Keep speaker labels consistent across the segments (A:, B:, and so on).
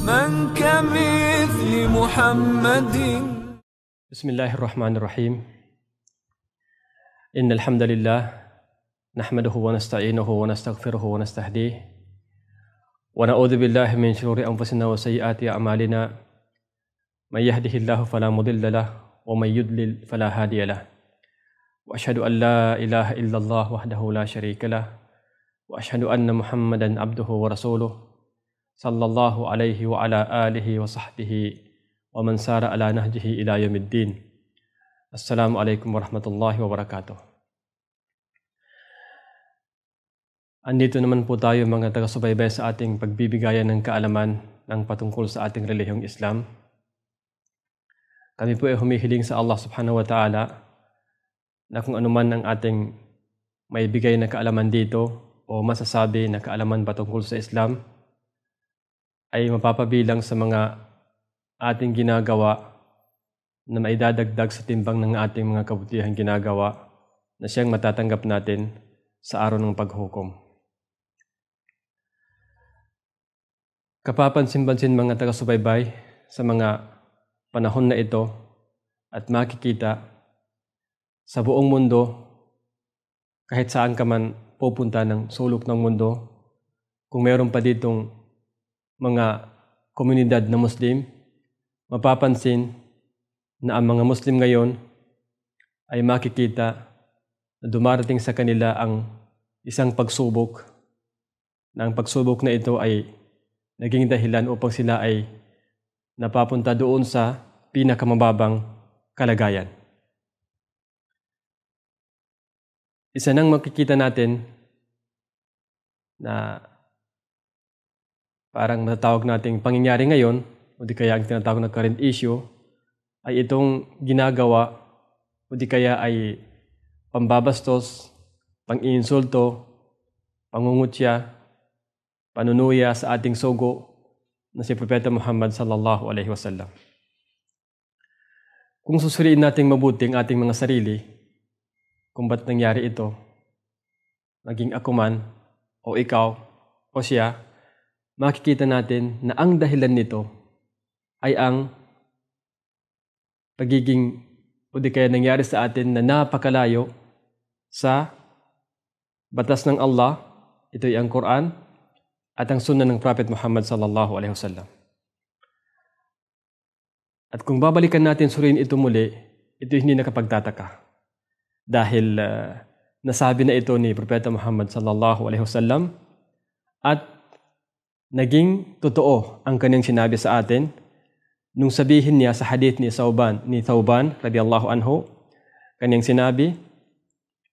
A: من كمثل محمد.
B: بسم الله الرحمن الرحيم. إن الحمد لله نحمده ونستعينه ونستغفره ونستهديه ونعوذ بالله من شرور أنفسنا وسيئات أعمالنا. من يهده الله فلا مضل له ومن يضلل فلا هادي له. وأشهد أن لا إله إلا الله وحده لا شريك له وأشهد أن محمدا عبده ورسوله صلى الله عليه وعلى آله وصحبه ومن سار على نهجه إلى يوم الدين. السلام عليكم ورحمة الله وبركاته. Andito naman po tayo mga taga-subaybay sa ating pagbibigayan ng kaalaman ng patungkol sa ating relihiyong Islam. Kami po ay humihiling sa Allah subhanahu wa ta'ala na kung anuman ang ating may bigay na kaalaman dito o masasabi na kaalaman patungkol sa Islam ay mapapabilang sa mga ating ginagawa na maidadagdag sa timbang ng ating mga kabutihang ginagawa na siyang matatanggap natin sa araw ng paghukom. Kapapansin-pansin mga taga-subaybay sa mga panahon na ito at makikita sa buong mundo, kahit saan ka man pupunta ng sulok ng mundo, kung meron pa ditong mga komunidad na Muslim, mapapansin na ang mga Muslim ngayon ay makikita na dumarating sa kanila ang isang pagsubok, na ang pagsubok na ito ay naging dahilan upang sila ay napapunta doon sa pinakamababang kalagayan. Isa nang makikita natin na parang matatawag nating pangyayari ngayon, o di kaya ang tinatawag na current issue, ay itong ginagawa o di kaya ay pambabastos, pang-iinsulto, pangungutya, panunuya sa ating sugo na si Propeta Muhammad sallallahu alaihi wasallam. Kung susuriin nating mabuti ang ating mga sarili, kung ba't nangyari ito, maging ako man, o ikaw, o siya, makikita natin na ang dahilan nito ay ang pagiging o di kaya nangyari sa atin na napakalayo sa batas ng Allah, ito ay ang Quran, at ang sunnah ng Prophet Muhammad sallallahu alaihi wasallam. At kung babalikan natin suriin ito muli, ito hindi nakapagtataka. Dahil nasabi na ito ni Propeta Muhammad sallallahu alaihi wasallam at naging totoo ang kanyang sinabi sa atin nung sabihin niya sa hadith ni Thawban radiyallahu anhu, kanyang sinabi,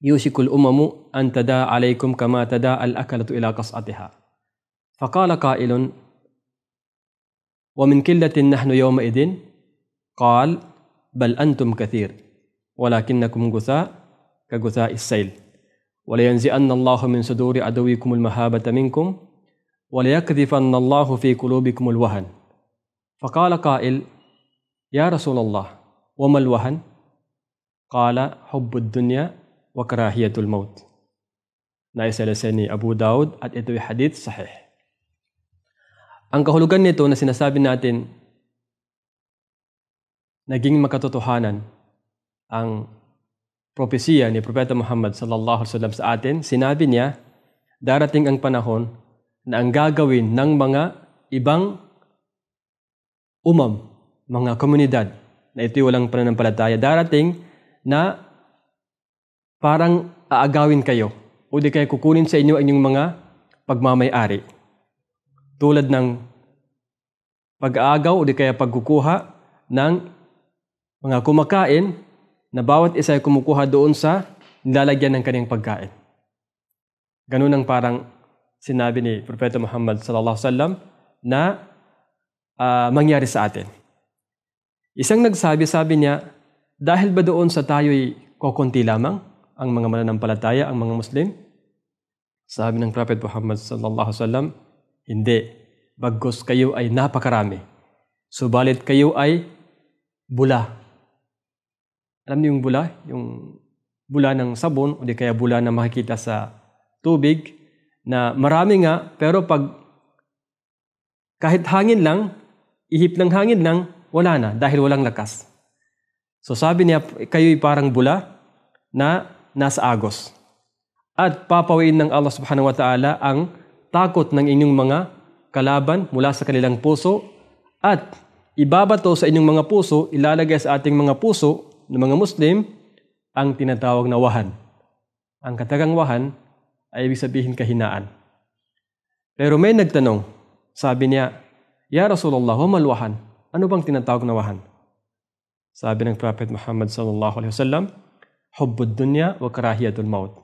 B: "Yushikul umamu an tada alaykum kama tada al-akalatu ila qas'atiha." Faqala qailun, "Wa min qillatin nahnu yawma idin?" Qal, "Bal antum kathir, walakinnakum gutha ka gutha'is sayl. Wa la yanzi'anna Allahu min suduri aduwikum al-mahabata minkum." وَلَيَكْذِفَنَّ اللَّهُ فِي قُلُوبِكُمُ الْوَهَنَ. فقال قائل: يا رسول الله وما الوهن؟ قال: حب الدنيا وكراهية الموت. Naisalaysay ni Abu Daud at ito'y hadith sahih. Ang kahulugan nito na sinasabi natin, naging makatotohanan ang propesiya ni Propeta Muhammad sallallahu alaihi wasallam sa atin. Sinabi niya, darating ang panahon na ang gagawin ng mga ibang mga komunidad na ito'y walang pananampalataya, darating na parang aagawin kayo o di kaya kukunin sa inyo ang inyong mga pagmamay-ari. Tulad ng pag-aagaw o di kaya pagkukuha ng mga kumakain na bawat isa ay kumukuha doon sa nilalagyan ng kanyang pagkain. Ganun ang parang sinabi ni Propeta Muhammad sallallahu alaihi wasallam na mangyari sa atin. Isang sabi niya, dahil ba doon sa tayo'y kokonti lamang ang mga mananampalataya, ang mga Muslim? Sabi ng Prophet Muhammad sallallahu alaihi wasallam, hindi. Bagkus kayo ay napakarami. Subalit kayo ay bula. Alam niyo yung bula? Yung bula ng sabon o di kaya bula na makikita sa tubig na marami nga, pero pag Kahit hangin lang, ihip ng hangin lang, wala na dahil walang lakas. So sabi niya, kayo'y parang bula na nasa agos. At papawiin ng Allah subhanahu wa ta'ala ang takot ng inyong mga kalaban mula sa kanilang puso at ibabato sa inyong mga puso, ilalagay sa ating mga puso ng mga Muslim ang tinatawag na wahan. Ang katagang wahan ay ibig sabihin kahinaan. Pero may nagtanong, sabi niya, Ya Rasulullah, wamal wahan? Ano bang tinatawag na wahan? Sabi ng Prophet Muhammad sallallahu alaihi wasallam, hubbud dunya wa karahiyatul maut.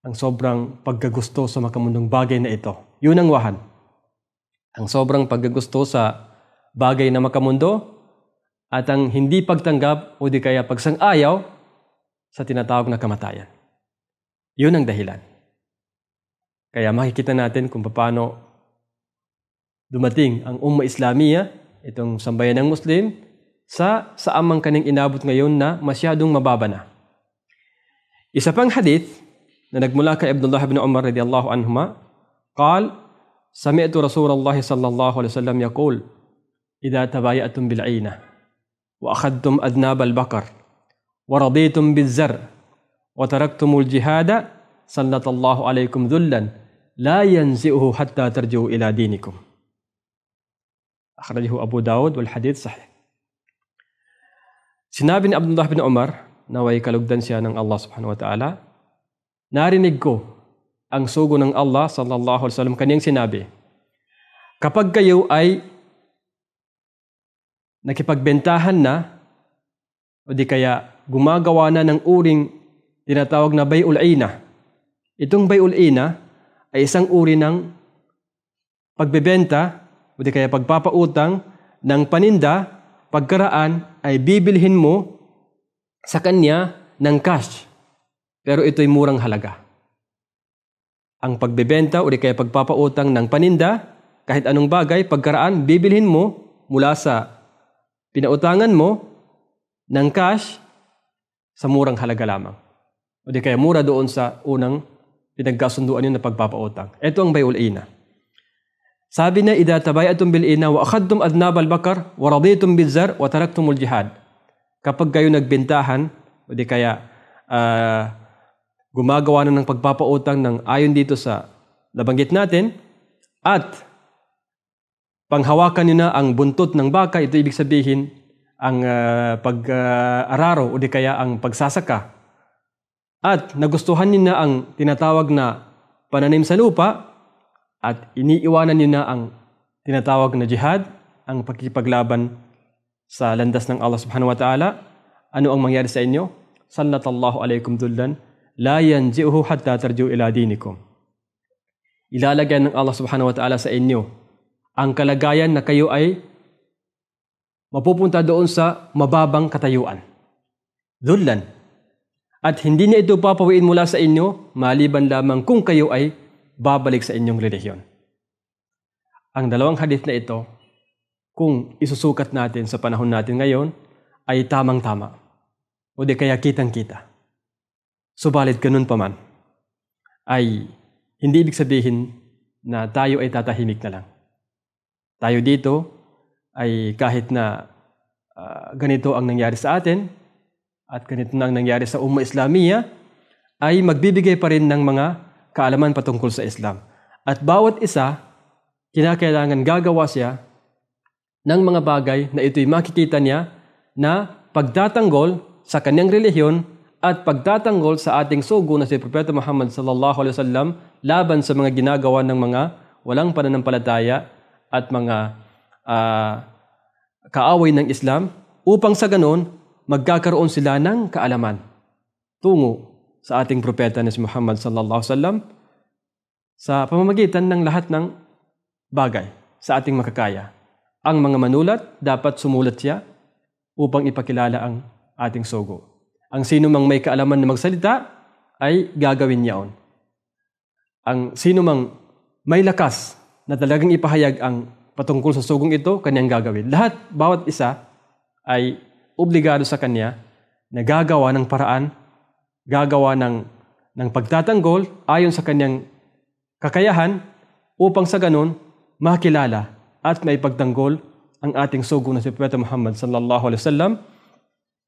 B: Ang sobrang pagkagusto sa makamundong bagay na ito. Yun ang wahan. Ang sobrang pagkagusto sa bagay na makamundo at ang hindi pagtanggap o di kaya pagsang-ayaw sa tinatawag na kamatayan. Yun ang dahilan. Kaya makikita natin kung paano dumating ang Ummah Islamiyya, itong sambayan ng Muslim, sa amang kaning inabot ngayon na masyadong mababa na. Isa pang hadith na nagmula kay Abdullah ibn Umar radiyallahu anhuma, قال سمعت رسول الله صلى الله عليه وسلم يقول إذا تبايعتم بالعينة وأخذتم أذناب البقر ورضيتم بالزر وتركتم الجهاد سلط الله عليكم ذلا لا ينزئه حتى ترجعوا إلى دينكم. أخرجه أبو داود والحديث صحيح. Sinabi ni Abdullah bin Umar, naway kalugdan siya ng Allah subhanahu wa ta'ala, narinig ko ang sugo ng Allah sallallahu alaihi wasallam kaniyang sinabi, kapag kayo ay nakipagbentahan na o di kaya gumagawa na ng uring tinatawag na bay'ul ina. Itong bay'ul ina ay isang uri ng pagbebenta o di kaya pagpapautang ng paninda. Pagkaraan ay bibilhin mo sa kanya ng cash, pero ito'y murang halaga. Ang pagbebenta o di kaya pagpapautang ng paninda, kahit anong bagay, pagkaraan, bibilhin mo mula sa pinautangan mo ng cash sa murang halaga lamang. O di kaya mura doon sa unang pinagkasunduan yun na pagpapautang. Ito ang bay'ul ina. Sabi na, idha tabayatum bil ina wa akhadtum adnab al bakar wa raditum bil zar wa taraktumul jihad. Kapag kayo nagbentahan o di kaya gumagawa na ng pagpapautang ng ayon dito sa nabanggit natin at panghawakan nyo na ang buntot ng baka, ito ibig sabihin ang pag-araro o di kaya ang pagsasaka. At nagustuhan nyo na ang tinatawag na pananim sa lupa at iniiwanan nyo na ang tinatawag na jihad, ang pagkipaglaban sa landas ng Allah subhanahu wa ta'ala, ano ang mangyari sa inyo? Sallatallahu alaykum dhullan, la yanzi'uhu hatta tarji'u ila dinikum. Ilalagyan ng Allah subhanahu wa ta'ala sa inyo ang kalagayan na kayo ay mapupunta doon sa mababang katayuan. Dhullan. At hindi niya ito papawiin mula sa inyo, maliban lamang kung kayo ay babalik sa inyong relihiyon. Ang dalawang hadith na ito, kung isusukat natin sa panahon natin ngayon, ay tamang-tama. O di kaya kitang-kita. Subalit ganun pa man, ay hindi ibig sabihin na tayo ay tatahimik na lang. Tayo dito ay kahit na ganito ang nangyari sa atin at ganito na ang nangyari sa Ummah Islamiyya, ay magbibigay pa rin ng mga kaalaman patungkol sa Islam. At bawat isa, kinakailangan gagawa siya ng mga bagay na ito'y makikita niya na pagtatanggol sa kanyang relihiyon at pagtatanggol sa ating sugo na si Propeta Muhammad sallallahu alaihi wasallam laban sa mga ginagawa ng mga walang pananampalataya at mga kaaway ng Islam, upang sa ganon magkakaroon sila ng kaalaman tungo sa ating propeta na si Muhammad sallallahu alaihi wasallam sa pamamagitan ng lahat ng bagay sa ating makakaya. Ang mga manulat, dapat sumulat siya upang ipakilala ang ating sugo. Ang sino mang may kaalaman na magsalita ay gagawin niyaon. Ang sino mang may lakas na talagang ipahayag ang patungkol sa sugong ito, kanyang gagawin. Lahat, bawat isa ay obligado sa kanya na gagawa ng paraan, gagawa ng pagtatanggol ayon sa kanyang kakayahan upang sa ganon makilala at maipagtanggol ang ating sugo na si Propeta Muhammad sallallahu alaihi wasallam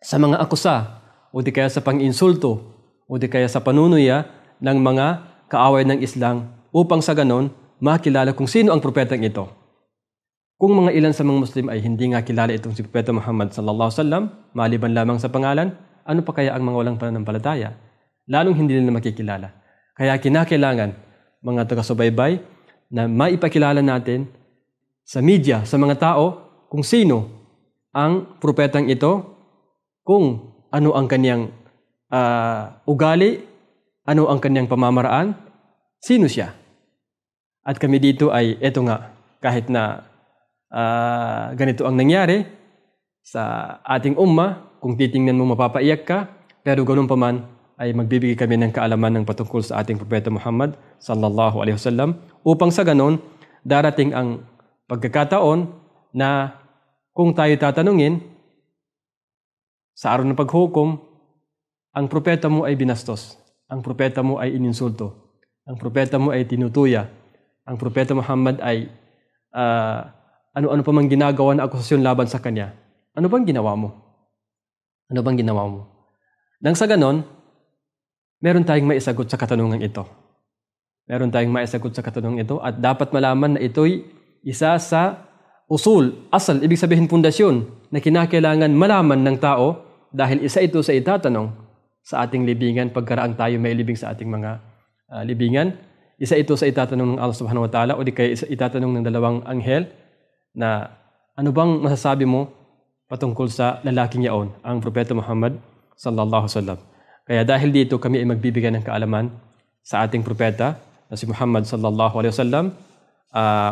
B: sa mga akusa o di kaya sa pang-insulto o di kaya sa panunuya ng mga kaaway ng Islam upang sa ganon makilala kung sino ang propetang ito. Kung mga ilan sa mga Muslim ay hindi nga kilala itong si Propeta Muhammad sallallahu alaihi wasallam, maliban lamang sa pangalan, ano pa kaya ang mga walang pananampalataya? Lalong hindi nila makikilala. Kaya kinakailangan mga taga-subaybay na maipakilala natin sa media, sa mga tao, kung sino ang propetang ito, kung ano ang kanyang ugali, ano ang kanyang pamamaraan, sino siya. At kami dito ay eto nga, kahit na ganito ang nangyari sa ating umma, kung titingnan mo mapapaiyak ka, pero ganun pa man ay magbibigay kami ng kaalaman ng patungkol sa ating Propeta Muhammad sallallahu alaihi wasallam upang sa ganun darating ang pagkakataon na kung tayo tatanungin sa araw ng paghukom, ang propeta mo ay binastos, ang propeta mo ay ininsulto, ang propeta mo ay tinutuya, ang propeta Muhammad ay ano-ano pa mang ginagawa na akusasyon laban sa kanya. Ano bang ginawa mo? Ano bang ginawa mo? Nang sa ganon, meron tayong maisagot sa katanungan ito. Meron tayong maisagot sa katanungan ito at dapat malaman na ito'y isa sa asal, ibig sabihin pundasyon na kinakailangan malaman ng tao dahil isa ito sa itatanong sa ating libingan pagkaraang tayo may libing sa ating mga libingan. Isa ito sa itatanong ng Allah subhanahu wa ta'ala o di kaya itatanong ng dalawang anghel na ano bang masasabi mo patungkol sa lalaking yaon, ang Propeta Muhammad sallallahu alaihi wasallam. Kaya dahil dito kami ay magbibigay ng kaalaman sa ating propeta na si Muhammad sallallahu alaihi wasallam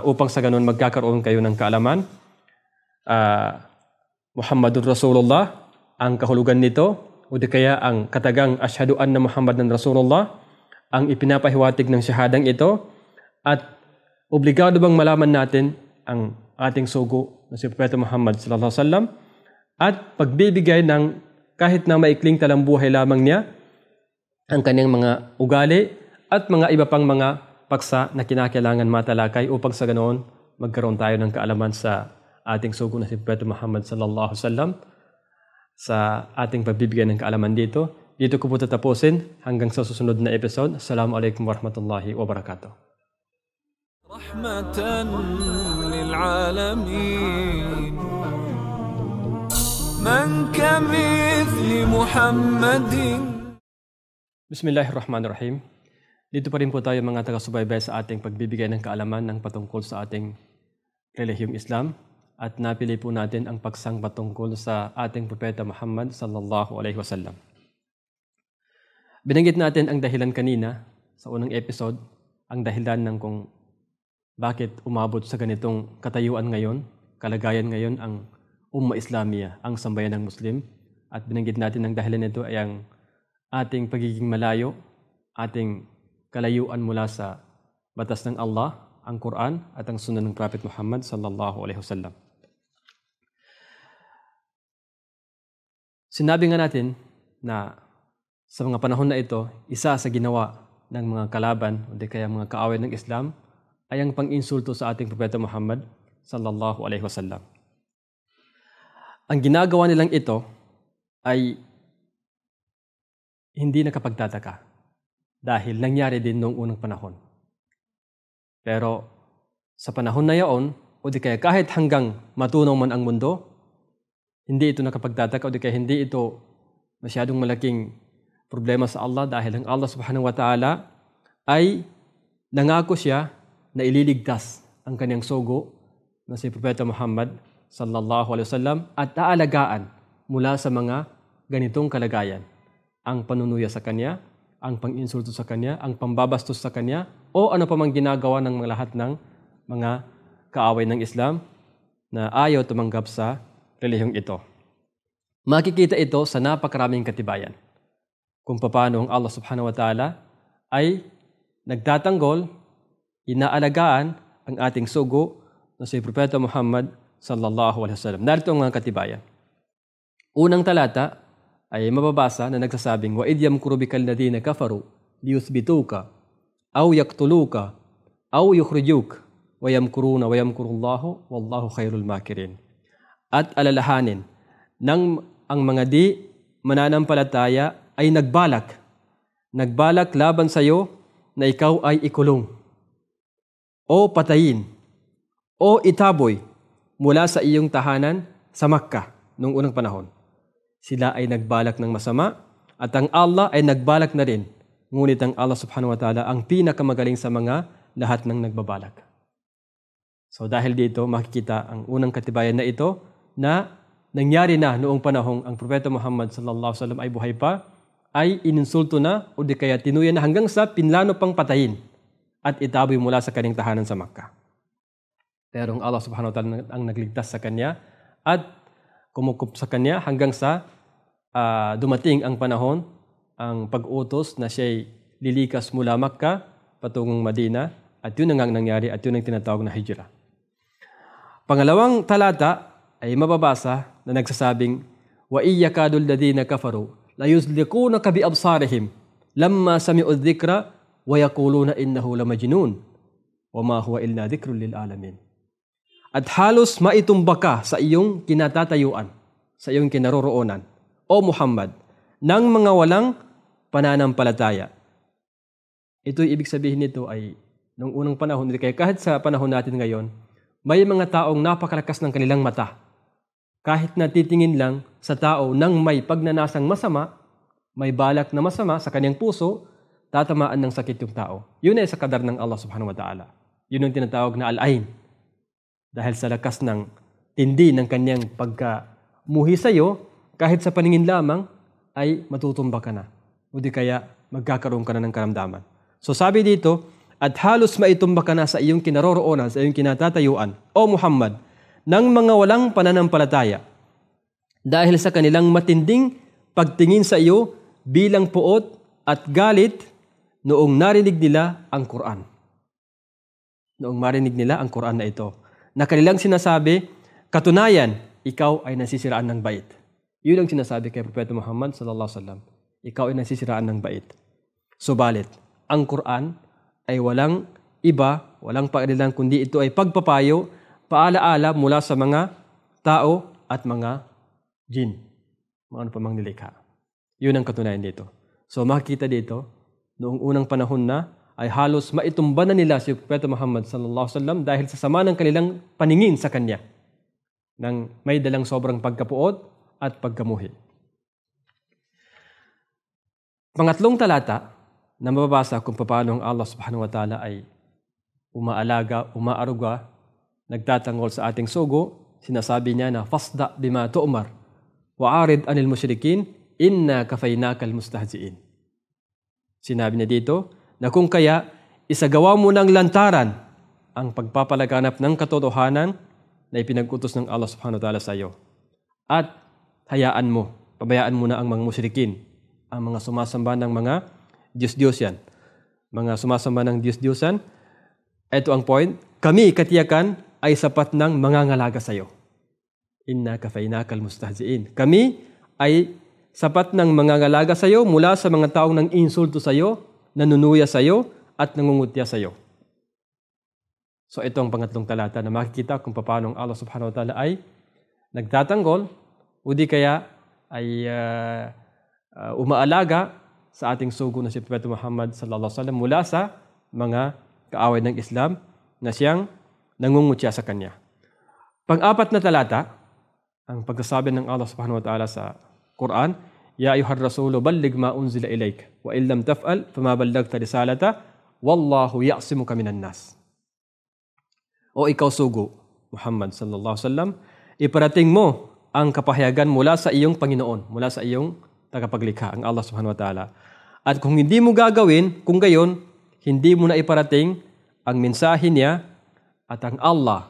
B: upang sa ganun magkakaroon kayo ng kaalaman. Muhammadur Rasulullah, ang kahulugan nito o di kaya ang katagang Ashhadu anna Muhammadan Rasulullah, ang ipinapahiwatig ng syahadang ito at obligado bang malaman natin ang ating sugo na si Propeta Muhammad sallallahu alaihi wasallam at pagbibigay ng kahit na maikling talambuhay lamang niya ang kanyang mga ugali at mga iba pang mga paksa na kinakailangan matalakay upang sa ganoon magkaroon tayo ng kaalaman sa ating sugo na si Propeta Muhammad sallallahu alaihi wasallam. Sa ating pagbibigay ng kaalaman dito, dito ko po tatapusin hanggang sa susunod na episode. Assalamualaikum warahmatullahi wabarakatuh.
A: Rahmatan lil alamin man kamithli Muhammadin.
B: Bismillahirrahmanirrahim. Dito pa rin po tayo mga taga-subaybay sa ating pagbibigay ng kaalaman ng patungkol sa ating relihiyong Islam at napili po natin ang paksang patungkol sa ating Propeta Muhammad sallallahu alaihi wasallam. Binanggit natin ang dahilan kanina sa unang episode, ang dahilan ng kung bakit umabot sa ganitong katayuan ngayon, kalagayan ngayon ang Umma Islamiyah, ang sambayan ng Muslim. At binanggit natin ang dahilan nito ay ang ating pagiging malayo, ating kalayuan mula sa batas ng Allah, ang Quran at ang sunnah ng Prophet Muhammad sallallahu alaihi wasallam. Sinabi nga natin na sa mga panahon na ito, isa sa ginawa ng mga kalaban o di kaya mga kaaway ng Islam ay ang pang-insulto sa ating Propeta Muhammad sallallahu alaihi wasallam. Ang ginagawa nilang ito ay hindi nakapagtataka dahil nangyari din noong unang panahon. Pero sa panahon na yaon, o di kaya kahit hanggang matunaw man ang mundo, hindi ito nakapagtataka o di kaya hindi ito masyadong malaking problema sa Allah dahil ang Allah subhanahu wa ta'ala ay nangako siya na ililigtas ang kanyang sugo na si Propeta Muhammad sallallahu alaihi wasallam at aalagaan mula sa mga ganitong kalagayan. Ang panunuya sa kanya, ang pang-insulto sa kanya, ang pambabastos sa kanya, o ano pa mang ginagawa ng lahat ng mga kaaway ng Islam na ayaw tumanggap sa relihiyong ito. Makikita ito sa napakaraming katibayan kung paano ang Allah subhanahu wa ta'ala ay nagtatanggol, inaalagaan ang ating sugo na si Propeta Muhammad sallallahu alaihi wasallam. Narito ang mga katibayan. Unang talata ay mababasa na nagsasabing wa idh yamkuru bikal ladina kafaru liyuthbituka aw yaqtuluka aw yukhrijuk وَيَمْكُرُونَ وَيَمْكُرُ اللَّهُ وَاللَّهُ خَيْرُ الْمَاكِرِينَ. At alalahanin nang ang mga di mananampalataya ay nagbalak laban sa iyo na ikaw ay ikulong o patayin o itaboy mula sa iyong tahanan sa Makkah noong unang panahon. Sila ay nagbalak ng masama at ang Allah ay nagbalak na rin. Ngunit ang Allah subhanahu wa ta'ala ang pinakamagaling sa mga lahat ng nagbabalak. So dahil dito makikita ang unang katibayan na ito na nangyari na noong panahong ang Propeta Muhammad sallallahu alaihi wasallam ay buhay pa, ay ininsulto na o di kaya tinuyan na hanggang sa pinlano pang patayin at itaboy mula sa kanyang tahanan sa Makkah. Pero ang Allah subhanahu wa ta'ala ang nagligtas sa kanya at kumukup sa kanya hanggang sa dumating ang panahon, ang pag-utos na siya'y lilikas mula Makkah patungong Madina, at yun ang nangyari at yun ang tinatawag na hijrah. Pangalawang talata ay mababasa na nagsasabing, wa iyyakadul ladina kafaru la yuzliqunaka bi absarihim lamma sami'u dhikra wa yaquluna innahu lamajnun wa ma huwa illa dhikrun lil alamin. At halos maitumba ka sa iyong kinatatayuan, sa iyong kinaroroonan, o Muhammad, ng mga walang pananampalataya. Ito'y ibig sabihin nito ay noong unang panahon, kaya kahit sa panahon natin ngayon, may mga taong napakalakas ng kanilang mata. Kahit natitingin lang sa tao nang may pagnanasang masama, may balak na masama sa kanyang puso, tatamaan ng sakit yung tao. Yun ay sa kadar ng Allah subhanahu wa ta'ala. Yun ang tinatawag na al-ain. Dahil sa lakas ng tindi ng kanyang pagkamuhi sa iyo, kahit sa paningin lamang, ay matutumba ka na. O di kaya magkakaroon ka na ng karamdaman. So sabi dito, at halos maitumba ka na sa iyong kinaroroonan, sa iyong kinatatayuan, o Muhammad, ng mga walang pananampalataya dahil sa kanilang matinding pagtingin sa iyo bilang puot at galit noong narinig nila ang Quran. Noong marinig nila ang Quran na ito, na kanilang sinasabi, katunayan, ikaw ay nasisiraan ng bait. Yun ang sinasabi kay Propeta Muhammad sallallahu alaihi wasallam. Ikaw ay nasisiraan ng bait. Subalit, ang Quran ay walang iba, walang pakialam kundi ito ay pagpapayo, paalaala mula sa mga tao at mga jin. Mga ano pa mang nilikha. Yun ang katunayan dito. So makikita dito, noong unang panahon na, ay halos maitumba na nila si Propeta Muhammad sallallahu alaihi wasallam dahil sa sama ng kanilang paningin sa kanya, nang may dalang sobrang pagkapuot at pagkamuhi. Pangatlong talata na mababasa kung paano ang Allah subhanahu wa ta'ala ay umaalaga, umaaruga, nagtatanggol sa ating sugo, sinasabi niya na fasda bima tu'mar wa arid anil musyrikin inna kafaynakal mustahzi'in. Sinabi niya dito na kung kaya isagawa mo ng lantaran ang pagpapalaganap ng katotohanan na ipinag-utos ng Allah subhanahu wa ta'ala sa iyo. At hayaan mo, pabayaan mo na ang mga musyrikin, ang mga sumasamba ng mga Diyos-Diyosan. Mga sumasamba ng Diyos-Diyosan, ito ang point, kami katiyakan ay sapat ng mangangalaga sa iyo. Inna kafaynakal mustahzi'in. Kami ay sapat ng mangangalaga sa iyo mula sa mga taong nang insulto sa iyo, nanunuya sa iyo, at nangungutya sa iyo. So ito ang pangatlong talata na makikita kung paano ang Allah subhanahu wa ta'ala ay nagtatanggol o di kaya ay umaalaga sa ating sugo na si Propeta Muhammad sallallahu alaihi wasallam mula sa mga kaaway ng Islam na siyang nangungutya sa kanya. Pang-apat na talata, ang pagsasabi ng Allah subhanahu wa ta'ala sa Quran, Ya ayuhar rasulu balligh ma unzila ilayk wa illam taf'al fama ballagta risalata wallahu ya'simuka minan nas. O ikaw sugo, Muhammad sallallahu alaihi wasallam, iparating mo ang kapahayagan mula sa iyong Panginoon, mula sa iyong tagapaglikha, ang Allah subhanahu wa ta'ala. At kung hindi mo gagawin, kung gayon, hindi mo na iparating ang mensahe niya at ang Allah,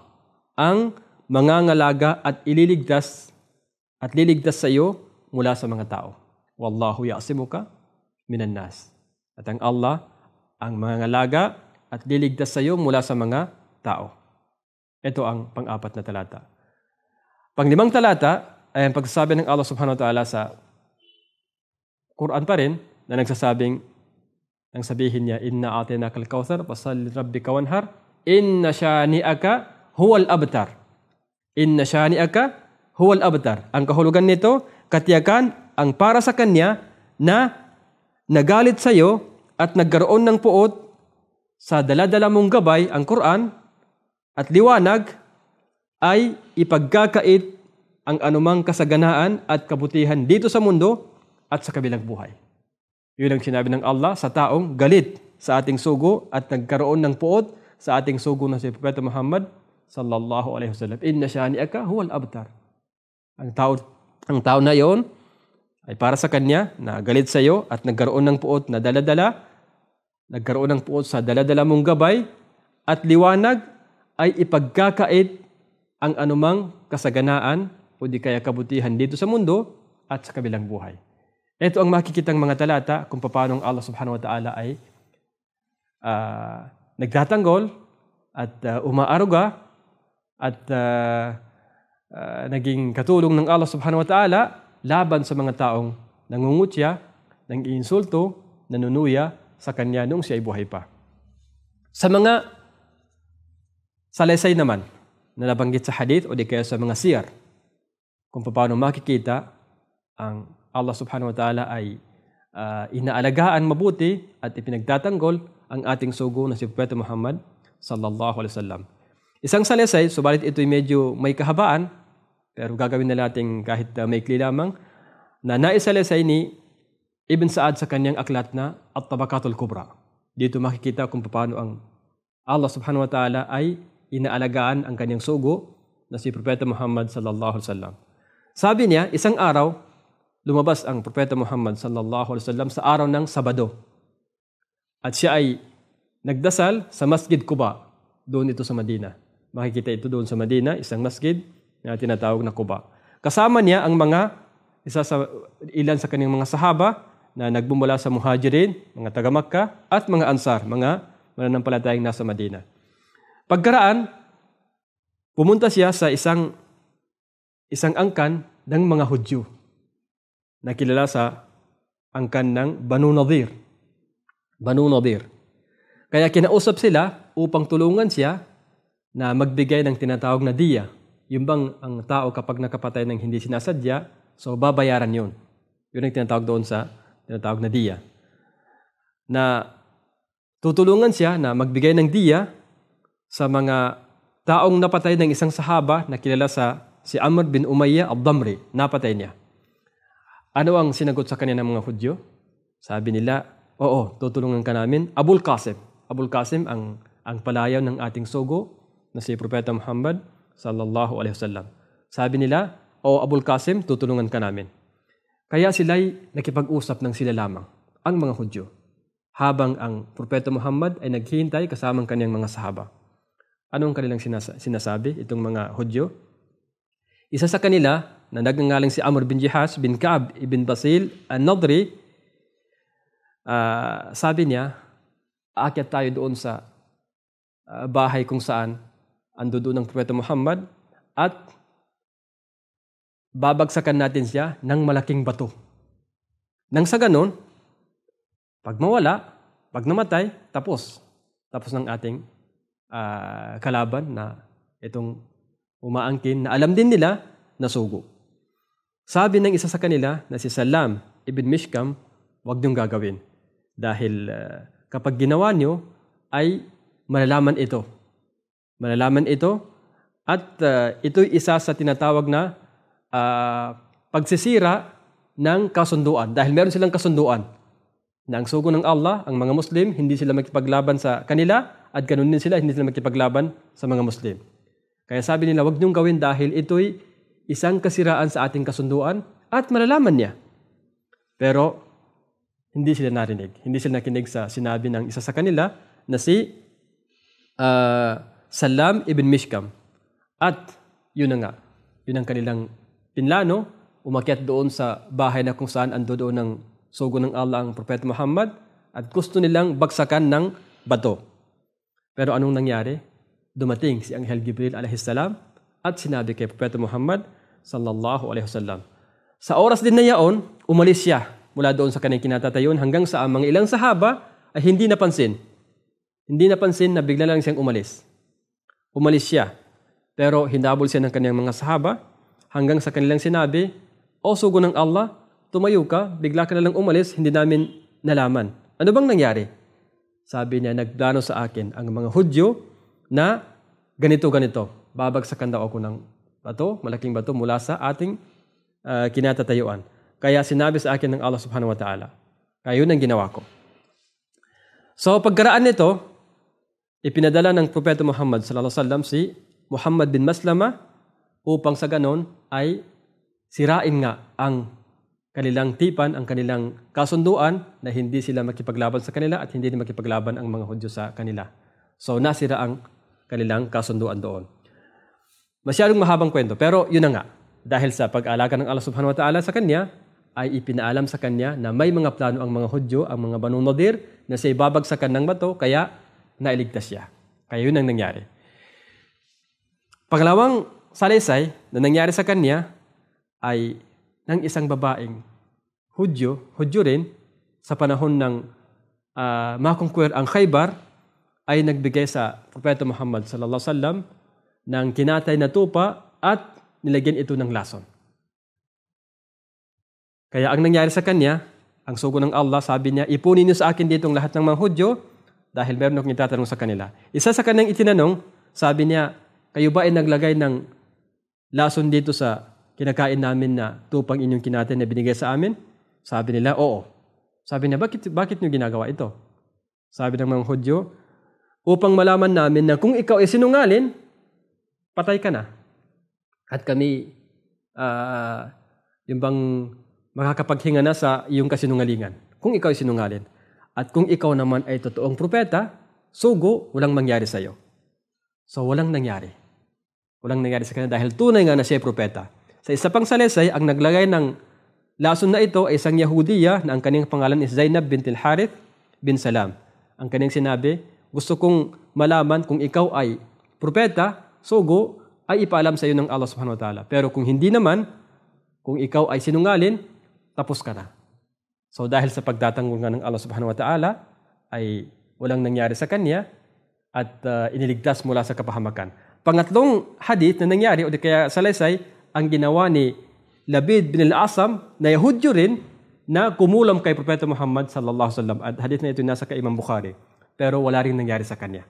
B: ang mangangalaga at liligtas sa iyo mula sa mga tao. Wallahu ya'simuka minan nas. At ang Allah, ang mangangalaga at liligtas sa iyo mula sa mga tao. Ito ang pang-apat na talata. Pang-limang talata ay ang pagsasabi ng Allah subhanahu wa ta'ala sa Quran pa rin na nagsasabing, nang sabihin niya, Inna atinakal kawthar, fasalli rabbika wanhar, inna shani'aka huwal abtar. Inna shani'aka huwal abtar. Ang kahulugan nito, katiyakan ang para sa kanya na nagalit sa iyo at nagkaroon ng puot sa daladala mong gabay, ang Quran, at liwanag ay ipagkakait ang anumang kasaganaan at kabutihan dito sa mundo at sa kabilang buhay. Yun ang sinabi ng Allah sa taong galit sa ating sugo at nagkaroon ng puot sa ating sugo na si Propeta Muhammad sallallahu alaihi wasallam. Inna shani'aka huwal abtar. Ang tao na yon ay para sa kanya na galit sa iyo at nagkaroon ng puot na daladala, nagkaroon ng puot sa daladala mong gabay at liwanag ay ipagkakait ang anumang kasaganaan o di kaya kabutihan dito sa mundo at sa kabilang buhay. Ito ang makikitang mga talata kung paano Allah subhanahu wa ta'ala ay nagtatanggol at umaaruga at naging katulong ng Allah subhanahu wa ta'ala laban sa mga taong nangungutya, nang-iinsulto, nanunuya sa kanya nung siya ay buhay pa. Sa mga salaysay naman na nabanggit sa hadith o di kaya sa mga siyar, kung paano makikita ang Allah subhanahu wa ta'ala ay inaalagaan mabuti at ipinagtatanggol ang ating sugo na si Propeta Muhammad sallallahu alaihi wasallam. Isang salaysay, subalit ito'y medyo may kahabaan, pero gagawin na natin kahit maikli lamang, na naisalaysay ni Ibn Sa'ad sa kanyang aklat na At-Tabaqatul Kubra. Dito makikita kung paano ang Allah subhanahu wa ta'ala ay inaalagaan ang kanyang sugo na si Propeta Muhammad sallallahu alaihi wasallam. Sabi niya, isang araw, lumabas ang Propeta Muhammad sallallahu alaihi wasallam sa araw ng Sabado. At siya ay nagdasal sa Masjid Quba, doon ito sa Madina. Makikita ito doon sa Madina, isang masjid na tinatawag na Quba. Kasama niya ang ilan sa kanyang mga sahaba na nagbumula sa Muhajirin, mga taga-Makkah, at mga Ansar, mga mananampalatayang nasa Madina. Pagkaraan, pumunta siya sa isang angkan ng mga Hudyo na kilala sa angkan ng Banu Nadir. Banu Nadir. Kaya kinausap sila upang tulungan siya na magbigay ng tinatawag na diya. Yung bang ang tao kapag nakapatay ng hindi sinasadya, so babayaran yun. Yun ang tinatawag doon sa tinatawag na diya. Na tutulungan siya na magbigay ng diya sa mga taong napatay ng isang sahaba na kilala sa si Amr bin Umayyah al-Damri, napatay niya. Ano ang sinagot sa kanya ng mga Hudyo? Sabi nila, oo, tutulungan ka namin. Abul Qasim. Abul Qasim ang palayaw ng ating sugo na si Propeta Muhammad sallallahu alaihi wasallam. Sabi nila, o Abul Qasim, tutulungan ka namin. Kaya sila'y nakipag-usap ng sila lamang, ang mga Hudyo, habang ang Propeta Muhammad ay naghihintay kasamang kanyang mga sahaba. Anong kanilang sinasabi, itong mga Hudyo? Isa sa kanila, na nagngangalang si Amr bin Jihas bin Ka'ab ibn Basil an-Nadri, sabi niya, aakyat tayo doon sa bahay kung saan ando doon ang Propeta Muhammad at babagsakan natin siya ng malaking bato. Nang sa ganon, pag mawala, pag namatay, tapos ng ating kalaban na itong umaangkin na alam din nila na sugo. Sabi ng isa sa kanila na si Salam ibn Mishkam, huwag niyong gagawin. Dahil kapag ginawa niyo ay malalaman ito. Malalaman ito at ito'y isa sa tinatawag na pagsisira ng kasunduan. Dahil meron silang kasunduan na ang sugo ng Allah, ang mga Muslim, hindi sila makipaglaban sa kanila at ganun din sila, hindi sila makipaglaban sa mga Muslim. Kaya sabi nila, huwag niyong gawin dahil ito'y isang kasiraan sa ating kasunduan at malalaman niya. Pero hindi sila narinig. Hindi sila nakinig sa sinabi ng isa sa kanila na si Salam ibn Mishkam. At yun na nga, yun ang kanilang pinlano, umakyat doon sa bahay na kung saan ando doon ng sugo ng Allah ang Propeta Muhammad at gusto nilang bagsakan ng bato. Pero anong nangyari? Dumating si Anghel Jibril alaihissalam at sinabi kay Propeta Muhammad sallallahu alaihi wasallam. Sa oras din na yaon, umalis siya mula doon sa kanyang kinatatayon hanggang sa mga ilang sahaba ay hindi napansin. Hindi napansin na bigla lang siyang umalis. umalis siya. Pero hinabol siya ng kanyang mga sahaba hanggang sa kanilang sinabi, "O sugo ng Allah, tumayo ka, bigla ka na lang umalis, hindi namin nalaman. Ano bang nangyari?" Sabi niya, "Nagplano sa akin ang mga Hudyo na ganito-ganito. Babagsakan daw ako ng bato, malaking bato mula sa ating kinatatayuan. Kaya sinabi sa akin ng Allah subhanahu wa ta'ala, kaya yun ang ginawa ko." So pagkaraan nito, ipinadala ng Propeta Muhammad sallallahu alaihi wasallam si Muhammad bin Maslama upang sa ganon ay sirain nga ang kanilang tipan, ang kanilang kasunduan na hindi sila makipaglaban sa kanila at hindi makipaglaban ang mga Hudyo sa kanila. So nasira ang kanilang kasunduan doon. Masyadong mahabang kwento, pero yun na nga. Dahil sa pag-alaga ng Allah subhanahu wa ta'ala sa kanya, ay ipinaalam sa kanya na may mga plano ang mga Hudyo, ang mga Banu Nadir, na siya ibabagsakan ng bato, kaya nailigtas siya. Kaya yun ang nangyari. Pangalawang salaysay na nangyari sa kanya ay ng isang babaeng Hudyo rin, sa panahon ng makonquer ang Khaybar, ay nagbigay sa Propeta Muhammad sallallahu alaihi wasallam ng kinatay na tupa at nilagyan ito ng lason. Kaya ang nangyari sa kanya, ang sugo ng Allah, sabi niya, "Ipunin niyo sa akin dito ang lahat ng mga Hudyo dahil meron akong itatanong sa kanila." Isa sa kanyang itinanong, sabi niya, "Kayo ba ay naglagay ng lason dito sa kinakain namin na tupang inyong kinatay na binigay sa amin?" Sabi nila, "Oo." Sabi niya, bakit niyo ginagawa ito?" Sabi ng mga Hudyo, "Upang malaman namin na kung ikaw ay sinungalin, patay ka na. At kami, yung bang makakapaghinga na sa iyong kasinungalingan. Kung ikaw ay sinungalin. At kung ikaw naman ay totoong propeta, sugo, walang mangyari sa iyo." So walang nangyari. Walang nangyari sa kanya dahil tunay nga na siya ay propeta. Sa isa pang salaysay, ang naglagay ng lason na ito ay isang Yahudiya na ang kanyang pangalan is Zainab bintil Harith bin Salam. Ang kanyang sinabi, "Gusto kong malaman kung ikaw ay propeta, sugo, ay ipaalam sa iyo ng Allah subhanahu wa ta'ala. Pero kung hindi naman, kung ikaw ay sinungalin, tapos ka na." So dahil sa pagtatanggol nga ng Allah subhanahu wa ta'ala, ay walang nangyari sa kanya at iniligtas mula sa kapahamakan. Pangatlong hadith na nangyari o di kaya salaysay, ang ginawa ni Labid bin al-Asam na Yahudyo rin na kumulam kay Propeta Muhammad sallallahu alaihi wasallam. At hadith na ito nasa kay Imam Bukhari. Pero wala rin nangyari sa kanya.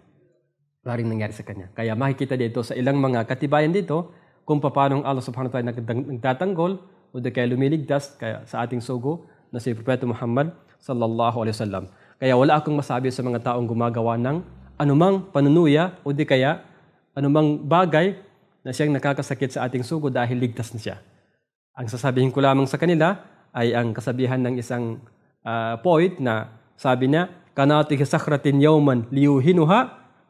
B: Wala rin nangyari sa kanya. Kaya makikita dito sa ilang mga katibayan dito kung paano Allah subhanahu wa ta'ala nagtatanggol o di kaya lumiligtas kaya sa ating sugo na si Propeta Muhammad sallallahu alaihi wasallam. Kaya wala akong masabi sa mga taong gumagawa ng anumang panunuya o di kaya anumang bagay na siyang nakakasakit sa ating sugo dahil ligtas na siya. Ang sasabihin ko lamang sa kanila ay ang kasabihan ng isang poet na sabi niya, "Kanati sakratin yawman liyuhinuha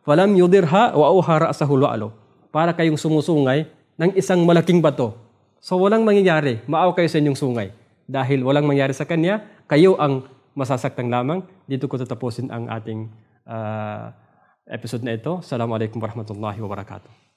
B: falam yudirha wa auhara asahul wa'alo." Para kayong sumusungay ng isang malaking bato. So walang mangyayari, maaw kayo sa inyong sungay. Dahil walang mangyari sa kanya, kayo ang masasaktang lamang. Dito ko tatapusin ang ating episode na ito. Assalamualaikum warahmatullahi wabarakatuh.